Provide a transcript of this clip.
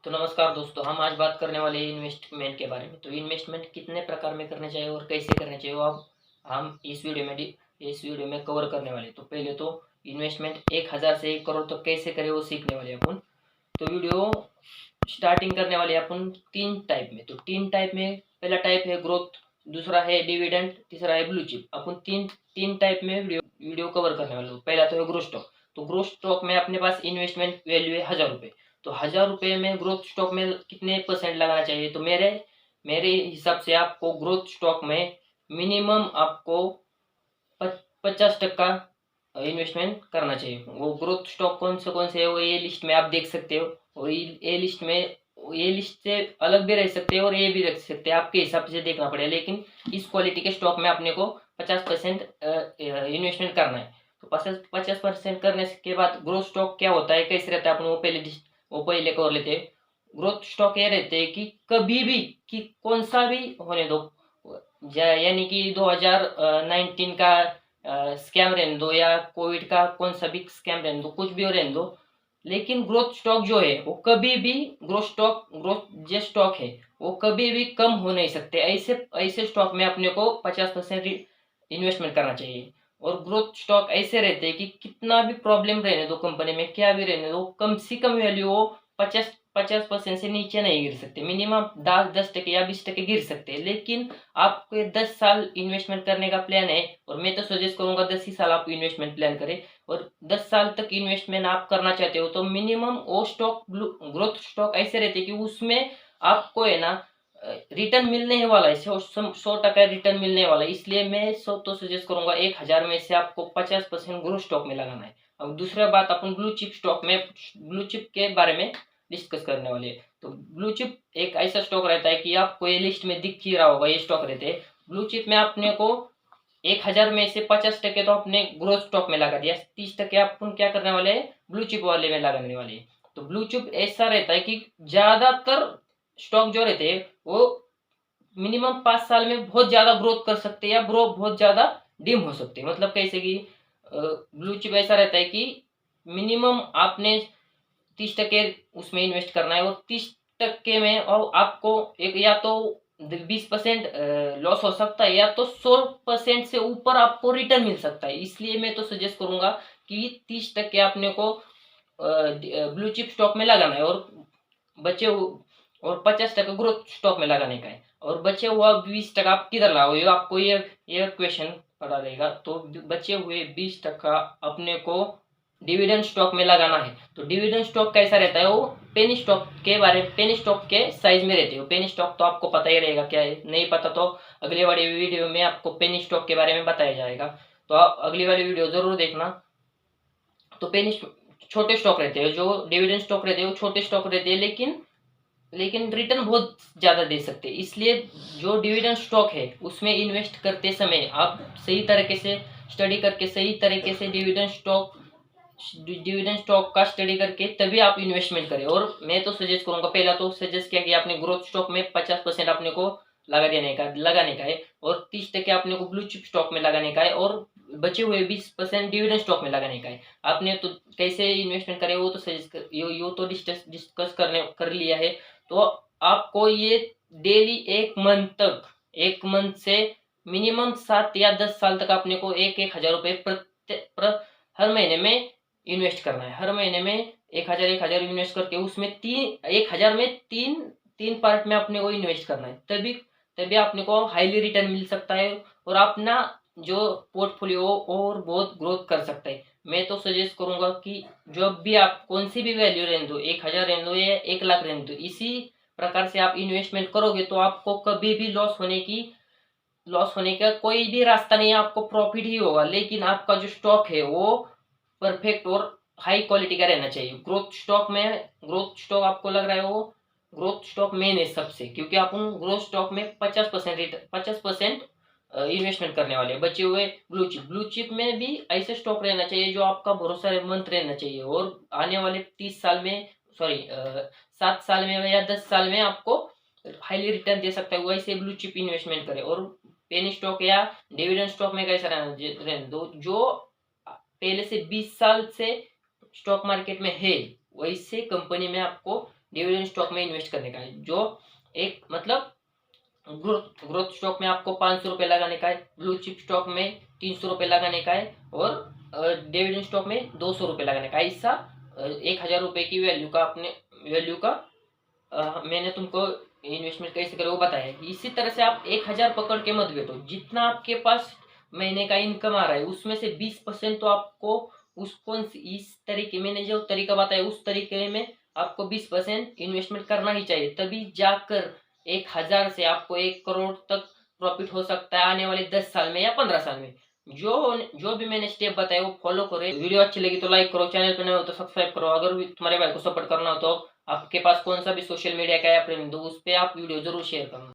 तो नमस्कार दोस्तों, हम आज बात करने वाले हैं इन्वेस्टमेंट के बारे में। तो इन्वेस्टमेंट कितने प्रकार में करने चाहिए और कैसे करने चाहिए वो अब हम इस वीडियो में कवर करने वाले हैं। तो पहले तो इन्वेस्टमेंट 1000 से 1 करोड़ तक कैसे करें वो सीखने वाले हैं अपन। तो वीडियो स्टार्टिंग करने वाले हैं अपन 3 टाइप में। तो 3 टाइप में पहला टाइप है ग्रोथ, दूसरा है डिविडेंड, तीसरा है ब्लू चिप। अपन तीन तीन टाइप में वीडियो कवर करने वाले हो। पहला तो है ग्रोथ स्टॉक। तो ग्रोथ स्टॉक में अपने पास इन्वेस्टमेंट वैल्यू है 1000 रुपये। तो 1000 रुपये में ग्रोथ स्टॉक में कितने परसेंट लगाना चाहिए? तो मेरे मेरे हिसाब से आपको ग्रोथ स्टॉक में मिनिमम आपको 50% इन्वेस्टमेंट करना चाहिए। वो ग्रोथ स्टॉक कौन से है वो ये लिस्ट में आप देख सकते हो। और ये लिस्ट से अलग भी रह सकते हैं और ये भी रख सकते हैं, आपके हिसाब से देखना पड़ेगा। लेकिन इस क्वालिटी के स्टॉक में अपने को 50% इन्वेस्टमेंट करना है। तो 50% करने के बाद ग्रोथ स्टॉक क्या होता है, कैसे रहता है, अपन वो पहले कर लेते हैं। ग्रोथ स्टॉक ये रहते हैं कि कभी भी, कि कौन सा भी होने दो, यानी कि 2019 का स्कैम रहने दो या कोविड का कौन सा भी स्कैम रहने दो, कुछ भी रहने दो, लेकिन ग्रोथ स्टॉक जो है वो कभी भी, ग्रोथ जो स्टॉक है वो कभी भी कम हो नहीं सकते। ऐसे ऐसे स्टॉक में अपने को 50% इन्वेस्टमेंट करना चाहिए। और ग्रोथ स्टॉक ऐसे रहते हैं कि कितना भी प्रॉब्लम रहने दो कंपनी में, क्या भी रहने दो, कम से कम वैल्यू हो 50% से नीचे नहीं गिर सकते। मिनिमम 10% या 20% गिर सकते हैं। लेकिन आपको 10 साल इन्वेस्टमेंट करने का प्लान है, और मैं तो सजेस्ट करूंगा 10 ही साल आप इन्वेस्टमेंट प्लान करें। और 10 साल तक इन्वेस्टमेंट आप करना चाहते हो तो मिनिमम वो स्टॉक, ग्रोथ स्टॉक ऐसे रहते हैं कि उसमें आपको है ना रिटर्न मिलने ही वाला है, 100% रिटर्न मिलने वाला है। इसलिए मैं तो सजेस्ट करूंगा 1000 में से आपको 50% ग्रोथ स्टॉक में लगाना है। अब दूसरा बात अपन ब्लू चिप स्टॉक में, ब्लू चिप के बारे में डिस्कस करने वाले हैं। तो ब्लू चिप एक ऐसा स्टॉक रहता है कि आपको ये लिस्ट में दिख ही रहा होगा, ये स्टॉक रहते हैं। ब्लू चिप में अपने को 1000 में से 50% तो अपने ग्रोथ स्टॉक में लगा दिया, 30% अपन क्या करने वाले हैं, ब्लू चिप वाले में लगाने वाले हैं। तो ब्लू चिप ऐसा रहता है कि ज्यादातर स्टॉक जो रहते हैं वो मिनिमम 5 साल में बहुत ज्यादा ग्रोथ कर सकते हैं या ग्रो बहुत ज्यादा डिम हो सकते हैं। मतलब कैसे कि ब्लू चिप ऐसा रहता है कि मिनिमम आपने 30% उसमें इन्वेस्ट करना है, और 30% में और आपको एक या तो 20% लॉस हो सकता है या तो 100% से ऊपर आपको रिटर्न मिल सकता है। इसलिए मैं तो सजेस्ट करूंगा कि 30% अपने को ब्लू चिप स्टॉक में लगाना है, और बचे और 50% ग्रोथ स्टॉक में लगाने का है। और बचे हुआ 20% आप किधर लाओगे? आपको ये क्वेश्चन पड़ा रहेगा। तो बचे हुए 20% अपने को डिविडेंड स्टॉक में लगाना है। तो डिविडेंड स्टॉक कैसा रहता है, वो पेनी स्टॉक के साइज में रहते हो। पेनी स्टॉक तो आपको पता ही रहेगा क्या है, नहीं पता तो अगले वाले वीडियो में आपको पेनी स्टॉक के बारे में बताया जाएगा, तो आप अगली वाली वीडियो जरूर देखना। तो पेनी छोटे स्टॉक रहते हैं, जो डिविडेंड स्टॉक रहते हैं वो छोटे स्टॉक रहते हैं, लेकिन रिटर्न बहुत ज्यादा दे सकते हैं। इसलिए जो डिविडेंड स्टॉक है उसमें इन्वेस्ट करते समय आप सही तरीके से स्टडी करके, सही तरीके से डिविडेंड स्टॉक का स्टडी करके तभी आप इन्वेस्टमेंट करें। और मैं तो सजेस्ट करूंगा, पहला तो सजेस्ट किया कि आपने ग्रोथ स्टॉक में 50% अपने को लगाने का है, और 30% अपने को ब्लू चिप स्टॉक में लगाने का है, और बचे हुए 20% डिविडेंड स्टॉक में लगाने का है। आपने तो कैसे इन्वेस्टमेंट करे वो तो सजेस्ट यो तो डिस्कस कर लिया है। तो आपको ये डेली एक मंथ से मिनिमम 7 या 10 साल तक अपने को 1,000 रुपये हर महीने में इन्वेस्ट करना है। हर महीने में 1000 इन्वेस्ट करके उसमें 1000 में तीन तीन पार्ट में अपने को इन्वेस्ट करना है। तभी तभी अपने को हाईली रिटर्न मिल सकता है, और अपना जो पोर्टफोलियो और बहुत ग्रोथ कर सकता है। मैं तो सजेस्ट करूंगा कि जब भी आप कौन सी भी वैल्यू रहने दो, 1000 रहने दो या 1 लाख रहने दो, इसी प्रकार से आप इन्वेस्टमेंट करोगे तो आपको कभी भी लॉस होने का कोई भी रास्ता नहीं है, आपको प्रॉफिट ही होगा। लेकिन आपका जो स्टॉक है वो परफेक्ट और हाई क्वालिटी का रहना चाहिए। ग्रोथ स्टॉक आपको लग रहा है वो ग्रोथ स्टॉक मेन है सबसे, क्योंकि अपन ग्रोथ स्टॉक में 50% इन्वेस्टमेंट करने वाले हैं। बचे हुए ब्लू चिप में भी ऐसे स्टॉक रहना चाहिए जो आपका भरोसेमंद रहना चाहिए, और आने वाले 30 साल में, सॉरी 7 साल में या 10 साल में आपको हाईली रिटर्न दे सकता है। वैसे ब्लू चिप इन्वेस्टमेंट करें। और पेनी स्टॉक या डिविडेंड स्टॉक में कैसा रहने दो, जो पहले से 20 साल से स्टॉक मार्केट में है, वैसे कंपनी में आपको डिविडेंड स्टॉक में इन्वेस्ट करने का है, जो एक मतलब ग्रोथ ग्रोथ स्टॉक में आपको 500 रुपये लगाने का है, ब्लू चिप स्टॉक में 300 रुपये लगाने का है, और डिविडेंड स्टॉक में 200 रुपये लगाने का है। ऐसा 1,000 रुपये की वैल्यू का मैंने तुमको इन्वेस्टमेंट कैसे करो वो बताया है। इसी तरह से आप 1,000 पकड़ के मत बैठो, जितना आपके पास महीने का इनकम आ रहा है उसमें से 20% तो आपको इस तरीके मैंने जो तरीका बताया उस तरीके में आपको 20% इन्वेस्टमेंट करना ही चाहिए, तभी जाकर 1,000 से आपको 1 करोड़ तक प्रॉफिट हो सकता है आने वाले 10 साल में या 15 साल में। जो भी मैंने स्टेप बताए वो फॉलो करो। वीडियो अच्छी लगी तो लाइक करो, चैनल पर नए हो तो सब्सक्राइब करो। अगर भी तुम्हारे भाई को सपोर्ट करना हो तो आपके पास कौन सा भी सोशल मीडिया का ऐप है तो उस पर आप वीडियो जरूर शेयर करना।